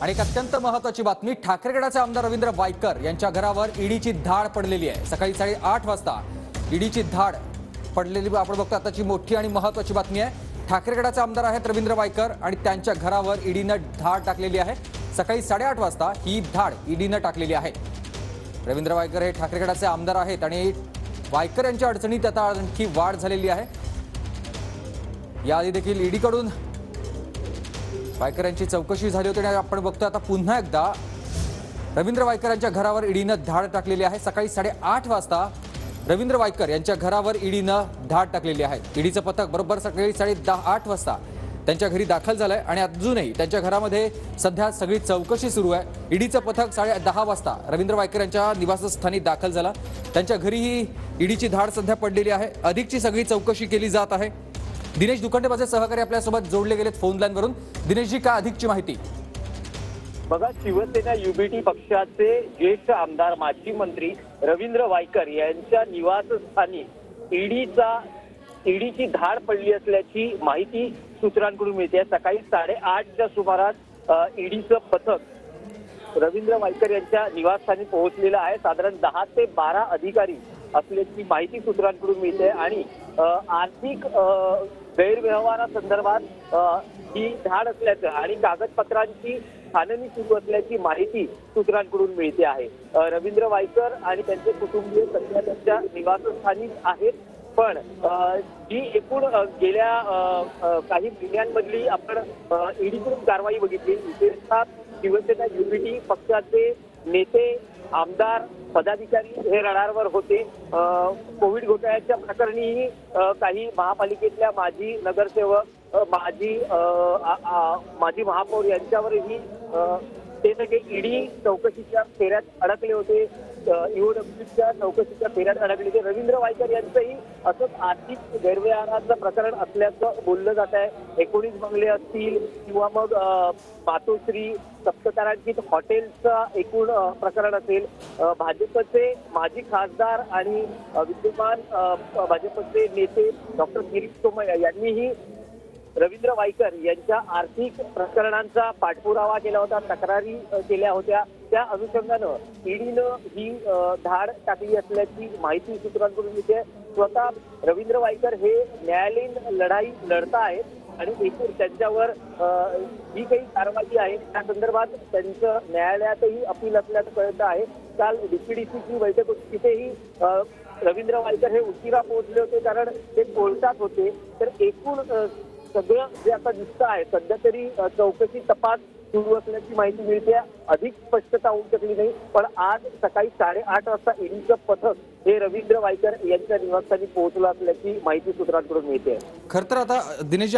आणि एक अत्यंत महत्त्वाची बातमी, ठाकरेगडाचे आमदार रवींद्र वायकर यांच्या घरावर ईडीची धाड पडलेली आहे। सकाळी 8:30 वाजता ईडीची धाड पडलेली आपण बघतो। आताची मोठी आणि महत्त्वाची बातमी आहे, ठाकरेगडाचे आमदार आहेत रवींद्र वायकर आणि त्यांच्या घरावर ईडीने धाड टाकलेली आहे। सकाळी 8:30 वाजता ही धाड ईडीने टाकलेली आहे। रवींद्र वायकर हे ठाकरेगडाचे आमदार आहेत आणि वायकर यांच्या अडचणीत आता आणखी वाढ झालेली आहे। याआधी देखील ईडीकडून वायकर यांची चौकशी झाली होती आणि आपण बघतो आता पुन्हा एकदा रवींद्र वायकर यांच्या घरावर ईडीने धाड टाकलेली आहे। सकाळी 8:30 वाजता रवींद्र वायकर यांच्या घरावर ईडीने धाड टाकलेली आहे। ईडीचं पथक बरोबर सकाळी 8:30 वाजता त्यांच्या घरी दाखल झालंय आणि अजूनही त्यांच्या घरामध्ये सध्या सगळी चौकशी सुरू आहे। ईडीचं पथक 10:30 वाजता रवींद्र वायकर यांच्या निवासस्थानी दाखल झाला। त्यांच्या घरीही ईडीची धाड सध्या पडलेली आहे। अधिकची सगळी चौकशी केली जात आहे। दिनेश दुखंडे माझे सहकारी आपल्यासोबत जोडले गेलेत फोन लाईनवरून। दिनेशजी, काय अधिकची माहिती? बघा, शिवसेना युबीटी पक्षाचे ज्येष्ठ आमदार माजी मंत्री रवींद्र वायकर यांच्या निवासस्थानी ईडीची धाड पडली असल्याची माहिती सूत्रांकडून मिळते। सकाळी 8:30च्या सुमारास ईडीचं पथक रवींद्र वायकर यांच्या निवासस्थानी पोहोचलेलं आहे। साधारण 10 ते 12 अधिकारी असल्याची माहिती सूत्रांकडून मिळते आणि आर्थिक गैरव्यवहारासंदर्भात ही धाड असल्याचं आणि कागदपत्रांची छाननी सुरू असल्याची माहिती सूत्रांकडून मिळते आहे। रवींद्र वायकर आणि त्यांचे कुटुंबीय सध्या त्यांच्या निवासस्थानी आहेत, पण जी एकूण गेल्या काही महिन्यांमधली आपण ईडीकडून कारवाई बघितली, विशेषतः शिवसेना युबीटी पक्षाचे नेते, आमदार, पदाधिकारी हे रडारवर होते। कोविड घोटाळ्याच्या प्रकरणीही काही महापालिकेतल्या माजी नगरसेवक, माजी महापौर यांच्यावरही ते सगळे ईडी चौकशीच्या फेऱ्यात अडकले होते, ईओडब्ल्यूच्या चौकशीच्या फेऱ्यात अडकले होते। रवींद्र वायकर यांचंही असंच आर्थिक गैरव्यवहाराचं प्रकरण असल्याचं बोललं जात आहे। 19 बंगले असतील किंवा मग मातोश्री सप्ततारांकित हॉटेलचं एकूण प्रकरण असेल। भाजपचे माजी खासदार आणि विद्यमान भाजपचे नेते डॉक्टर गिरीश सोमय्या यांनीही रवींद्र वायकर यांच्या आर्थिक प्रकरणांचा पाठपुरावा केला होता, तक्रारी केल्या होत्या। त्या अनुषंगानं ईडीनं ही धाड टाकली असल्याची माहिती सूत्रांकडून मिळते। स्वतः रवींद्र वायकर हे न्यायालयीन लढाई लढता आहेत आणि एकूण त्यांच्यावर जी काही कारवाई आहे त्या संदर्भात त्यांचं न्यायालयातही अपील असल्याचं कळतं आहे। काल डीपीडीसीची बैठक होती, तिथेही रवींद्र वायकर हे उशिरा पोहोचले होते कारण ते कोर्टात होते। तर एकूण सगळं जे आता दिसतं आहे, सध्या तरी चौकशी तपास सुरू असल्याची माहिती मिळते। अधिक स्पष्टता होऊ शकली नाही, पण आज सकाळी 8:30 वाजता ईडीचं पथक हे रवींद्र वायकर यांच्या निवासस्थानी पोहोचलं असल्याची माहिती सूत्रांकडून मिळते। खरं तर आता दिनेश